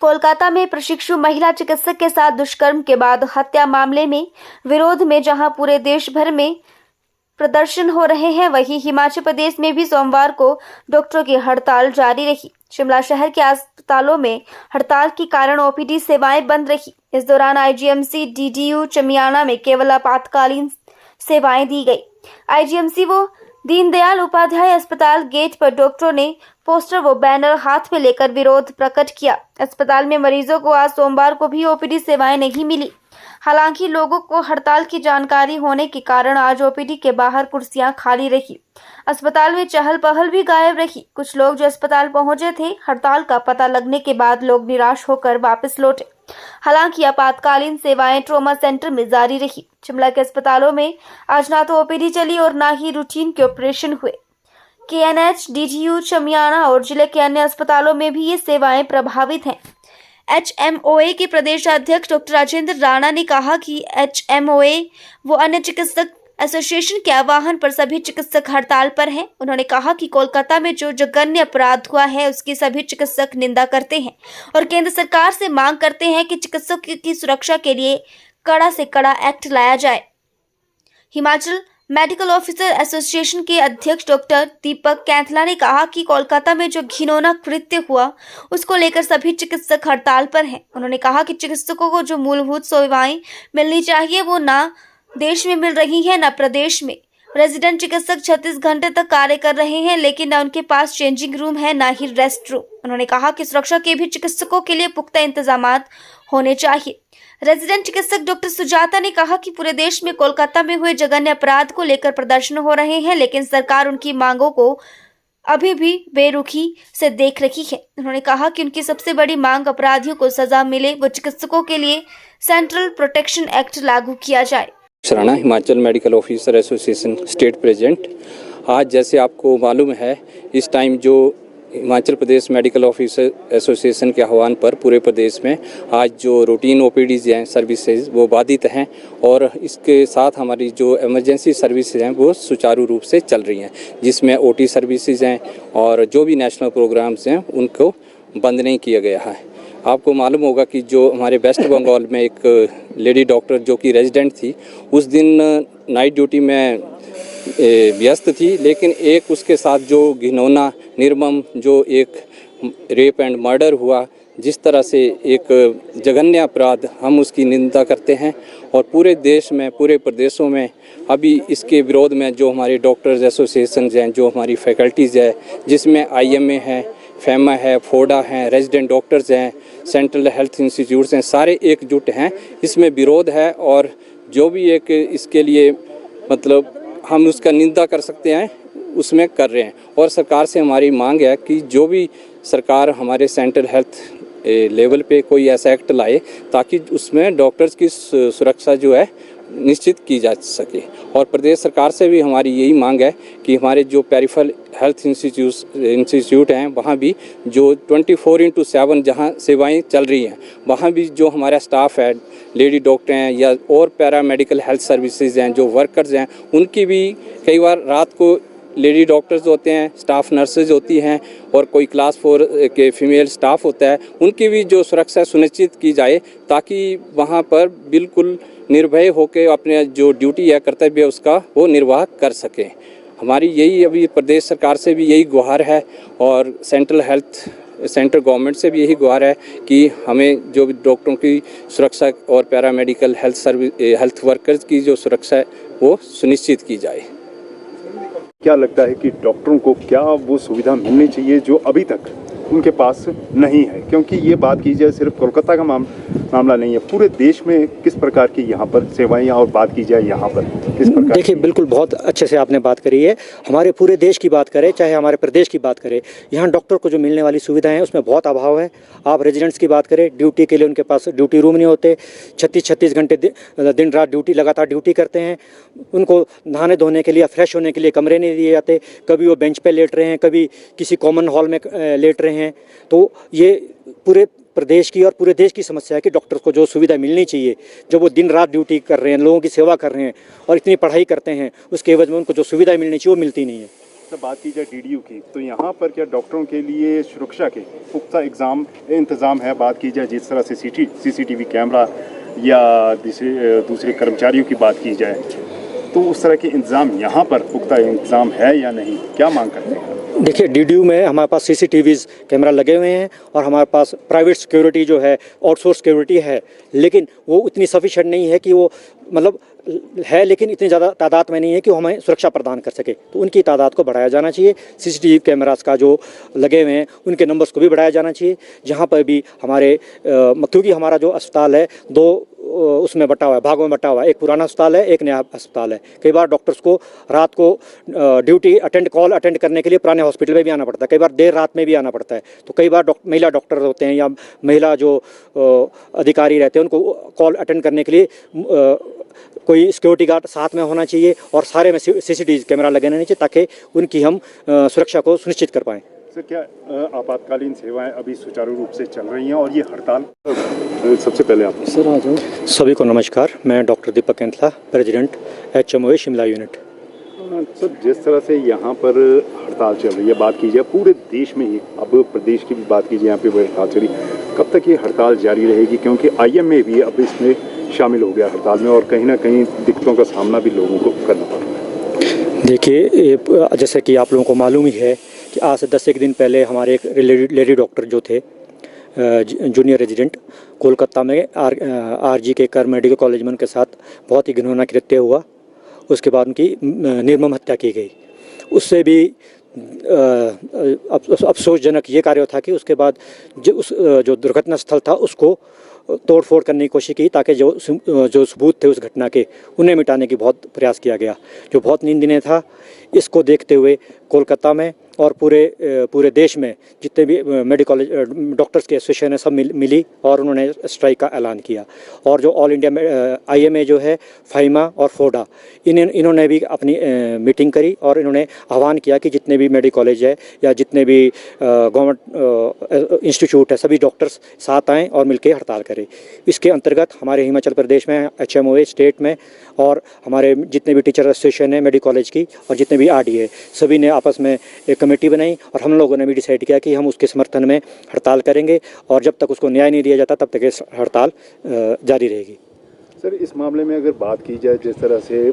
कोलकाता में प्रशिक्षु महिला चिकित्सक के साथ दुष्कर्म के बाद हत्या मामले में विरोध में जहां पूरे देश भर में प्रदर्शन हो रहे हैं, वहीं हिमाचल प्रदेश में भी सोमवार को डॉक्टरों की हड़ताल जारी रही। शिमला शहर के अस्पतालों में हड़ताल के कारण ओपीडी सेवाएं बंद रही। इस दौरान आईजीएमसी डीडीयू चमियाना में केवल आपातकालीन सेवाएं दी गई। आईजीएमसी व दीनदयाल उपाध्याय अस्पताल गेट पर डॉक्टरों ने पोस्टर व बैनर हाथ में लेकर विरोध प्रकट किया। अस्पताल में मरीजों को आज सोमवार को भी ओपीडी सेवाएं नहीं मिली। हालांकि लोगों को हड़ताल की जानकारी होने के कारण आज ओपीडी के बाहर कुर्सियां खाली रही। अस्पताल में चहल पहल भी गायब रही। कुछ लोग जो अस्पताल पहुंचे थे, हड़ताल का पता लगने के बाद लोग निराश होकर वापस लौटे। हालांकि आपातकालीन सेवाएं ट्रॉमा सेंटर में जारी रही। शिमला के अस्पतालों में आज ना तो ओपीडी चली और ना ही रूटीन के ऑपरेशन हुए। केएनएच, डीडीयू चमियाना और जिले के अन्य अस्पतालों में भी ये सेवाएं प्रभावित हैं। एचएमओए के प्रदेश अध्यक्ष डॉक्टर राजेंद्र राणा ने कहा कि एचएमओए व अन्य चिकित्सक एसोसिएशन के आह्वान पर सभी चिकित्सक हड़ताल पर हैं। उन्होंने कहा कि कोलकाता में जो जघन्य अपराध हुआ है उसकी सभी चिकित्सक निंदा करते हैं और केंद्र सरकार से मांग करते हैं कि चिकित्सकों की सुरक्षा के लिए कड़ा से कड़ा एक्ट लाया जाए। हिमाचल मेडिकल ऑफिसर एसोसिएशन के अध्यक्ष डॉक्टर दीपक कैंथला ने कहा कि कोलकाता में जो घिनौना कृत्य हुआ उसको लेकर सभी चिकित्सक हड़ताल पर हैं। उन्होंने कहा कि चिकित्सकों को जो मूलभूत सेवाएं मिलनी चाहिए वो ना देश में मिल रही है न प्रदेश में। रेजिडेंट चिकित्सक 36 घंटे तक कार्य कर रहे हैं, लेकिन न उनके पास चेंजिंग रूम है न ही रेस्ट रूम। उन्होंने कहा कि सुरक्षा के भी चिकित्सकों के लिए पुख्ता इंतजाम होने चाहिए। रेजिडेंट चिकित्सक डॉक्टर सुजाता ने कहा कि पूरे देश में कोलकाता में हुए जघन्य अपराध को लेकर प्रदर्शन हो रहे हैं, लेकिन सरकार उनकी मांगों को अभी भी बेरुखी से देख रही है। उन्होंने कहा कि उनकी सबसे बड़ी मांग अपराधियों को सजा मिले व चिकित्सकों के लिए सेंट्रल प्रोटेक्शन एक्ट लागू किया जाए। Rana, Himachal medical officer association state president. आज जैसे आपको मालूम है, इस टाइम जो Himachal Pradesh medical officer association के आह्वान पर पूरे प्रदेश में आज जो रूटीन ओपीडीज हैं, सर्विसेज, वो बाधित हैं और इसके साथ हमारी जो इमरजेंसी सर्विसेज हैं वो सुचारू रूप से चल रही हैं, जिसमें ओटी सर्विसेज हैं और जो भी नेशनल प्रोग्राम्स हैं उनको बंद नहीं किया गया है। आपको मालूम होगा कि जो हमारे वेस्ट बंगाल में एक लेडी डॉक्टर जो कि रेजिडेंट थी, उस दिन नाइट ड्यूटी में व्यस्त थी, लेकिन एक उसके साथ जो घिनौना निर्मम जो एक रेप एंड मर्डर हुआ, जिस तरह से एक जघन्य अपराध, हम उसकी निंदा करते हैं और पूरे देश में, पूरे प्रदेशों में अभी इसके विरोध में जो हमारे डॉक्टर्स एसोसिएशन हैं, जो हमारी फैकल्टीज़ है, जिसमें आईएमए है, फेमा है, फोडा हैं, रेजिडेंट डॉक्टर्स हैं, सेंट्रल हेल्थ इंस्टीट्यूट्स हैं, सारे एकजुट हैं। इसमें विरोध है और जो भी एक इसके लिए मतलब हम उसका निंदा कर सकते हैं उसमें कर रहे हैं। और सरकार से हमारी मांग है कि जो भी सरकार हमारे सेंट्रल हेल्थ लेवल पे कोई ऐसा एक्ट लाए ताकि उसमें डॉक्टर्स की सुरक्षा जो है निश्चित की जा सके। और प्रदेश सरकार से भी हमारी यही मांग है कि हमारे जो पेरिफेरल हेल्थ इंस्टीट्यूट हैं वहाँ भी जो 24/7 जहाँ सेवाएं चल रही हैं, वहाँ भी जो हमारा स्टाफ है, लेडी डॉक्टर हैं या और पैरामेडिकल हेल्थ सर्विसेज हैं, जो वर्कर्स हैं, उनकी भी कई बार रात को लेडी डॉक्टर्स होते हैं, स्टाफ नर्सेज होती हैं और कोई क्लास 4 के फीमेल स्टाफ होता है, उनकी भी जो सुरक्षा सुनिश्चित की जाए ताकि वहाँ पर बिल्कुल निर्भय होकर अपने जो ड्यूटी है, कर्तव्य उसका वो निर्वाह कर सकें। हमारी यही अभी प्रदेश सरकार से भी यही गुहार है और सेंट्रल गवर्नमेंट से भी यही गुहार है कि हमें जो डॉक्टरों की सुरक्षा और पैरामेडिकल हेल्थ वर्कर्स की जो सुरक्षा है वो सुनिश्चित की जाए। क्या लगता है कि डॉक्टरों को क्या वो सुविधा मिलनी चाहिए जो अभी तक उनके पास नहीं है? क्योंकि ये बात की जाए सिर्फ कोलकाता का मामला नहीं है, पूरे देश में किस प्रकार की यहाँ पर सेवाएं, और बात की जाए यहाँ पर किस प्रकार? देखिए, बिल्कुल बहुत अच्छे से आपने बात करी है। हमारे पूरे देश की बात करें, चाहे हमारे प्रदेश की बात करें, यहाँ डॉक्टर को जो मिलने वाली सुविधाएं हैं उसमें बहुत अभाव है। आप रेजिडेंट्स की बात करें, ड्यूटी के लिए उनके पास ड्यूटी रूम नहीं होते, 36 घंटे दिन रात लगातार ड्यूटी करते हैं। उनको नहाने धोने के लिए, फ्रेश होने के लिए कमरे नहीं दिए जाते। कभी वो बेंच पे लेट रहे हैं, कभी किसी कॉमन हॉल में लेट रहे हैं। तो ये पूरे प्रदेश की और पूरे देश की समस्या है कि डॉक्टर को जो सुविधा मिलनी चाहिए, जब वो दिन रात ड्यूटी कर रहे हैं, लोगों की सेवा कर रहे हैं और इतनी पढ़ाई करते हैं, उसके एवज में उनको जो सुविधा मिलनी चाहिए वो मिलती नहीं है। जब बात की जाए डीडीयू की, तो यहाँ पर क्या डॉक्टरों के लिए सुरक्षा के पुख्ता इंतज़ाम है? बात की जाए जिस तरह से सीसीटीवी कैमरा या दूसरे कर्मचारियों की बात की जाए, तो उस तरह के इंतज़ाम यहाँ पर पुख्ता इंतज़ाम है या नहीं? क्या मांग करते हैं? देखिए, डीडीयू में हमारे पास सीसीटीवीज़ कैमरा लगे हुए हैं और हमारे पास प्राइवेट सिक्योरिटी जो है, आउटसोर्स सिक्योरिटी है, लेकिन वो उतनी सफिशेंट नहीं है कि वो मतलब है, लेकिन इतनी ज़्यादा तादाद में नहीं है कि वो हमें सुरक्षा प्रदान कर सके। तो उनकी तादाद को बढ़ाया जाना चाहिए। सीसीटीवी कैमरास का जो लगे हुए हैं उनके नंबर्स को भी बढ़ाया जाना चाहिए। जहाँ पर भी हमारे क्योंकि हमारा जो अस्पताल है दो उसमें बटा हुआ है, भागों में बटा हुआ है। एक पुराना अस्पताल है, एक नया अस्पताल है। कई बार डॉक्टर्स को रात को ड्यूटी कॉल अटेंड करने के लिए पुराने हॉस्पिटल में भी आना पड़ता है, कई बार देर रात में भी आना पड़ता है। तो कई बार महिला डॉक्टर होते हैं या महिला जो अधिकारी रहते हैं उनको कॉल अटेंड करने के लिए कोई सिक्योरिटी गार्ड साथ में होना चाहिए और सारे में सीसीटीवी कैमरा लगाने चाहिए ताकि उनकी हम सुरक्षा को सुनिश्चित कर पाएँ। सर, क्या आपातकालीन सेवाएं अभी सुचारू रूप से चल रही हैं और ये हड़ताल सबसे पहले आप सर आ जाओ। सभी को नमस्कार, मैं doctor Deepak Kenthla, president HMOA Shimla unit. Sir, जिस तरह से यहाँ पर हड़ताल चल रही है, बात की जाए पूरे देश में ही, अब प्रदेश की भी बात कीजिए, यहाँ पे हड़ताल चल रही, कब तक ये हड़ताल जारी रहेगी? क्योंकि IMA भी अब इसमें शामिल हो गया हड़ताल में और कहीं ना कहीं दिक्कतों का सामना भी लोगों को करना पड़ रहा है। देखिए, जैसे कि आप लोगों को मालूम ही है कि आज से 10 दिन पहले हमारे एक लेडी डॉक्टर जो थे जूनियर रेजिडेंट कोलकाता में RG के कर मेडिकल कॉलेज में उनके साथ बहुत ही घिनौना कृत्य हुआ। उसके बाद उनकी निर्मम हत्या की गई। उससे भी अफसोसजनक ये कार्य था कि उसके बाद जो दुर्घटना स्थल था उसको तोड़फोड़ करने की कोशिश की ताकि जो सबूत थे उस घटना के उन्हें मिटाने की बहुत प्रयास किया गया, जो बहुत निंदनीय था। इसको देखते हुए कोलकाता में और पूरे देश में जितने भी मेडिकल डॉक्टर्स के एसोसिएशन है सब मिली और उन्होंने स्ट्राइक का ऐलान किया। और जो ऑल इंडिया IMA जो है, फाइमा और फोडा, इन्होंने भी अपनी मीटिंग करी और इन्होंने आह्वान किया कि जितने भी मेडिकल कॉलेज है या जितने भी गवर्नमेंट इंस्टीट्यूट है सभी डॉक्टर्स साथ आएँ और मिलकर हड़ताल करें। इसके अंतर्गत हमारे हिमाचल प्रदेश में HMOA स्टेट में और हमारे जितने भी टीचर एसोसिएशन है मेडिकल कॉलेज की और जितने भी RD है सभी ने आपस में एक कमेटी बनाई और हम लोगों ने भी डिसाइड किया कि हम उसके समर्थन में हड़ताल करेंगे और जब तक उसको न्याय नहीं दिया जाता तब तक ये हड़ताल जारी रहेगी। सर, इस मामले में अगर बात की जाए, जिस तरह से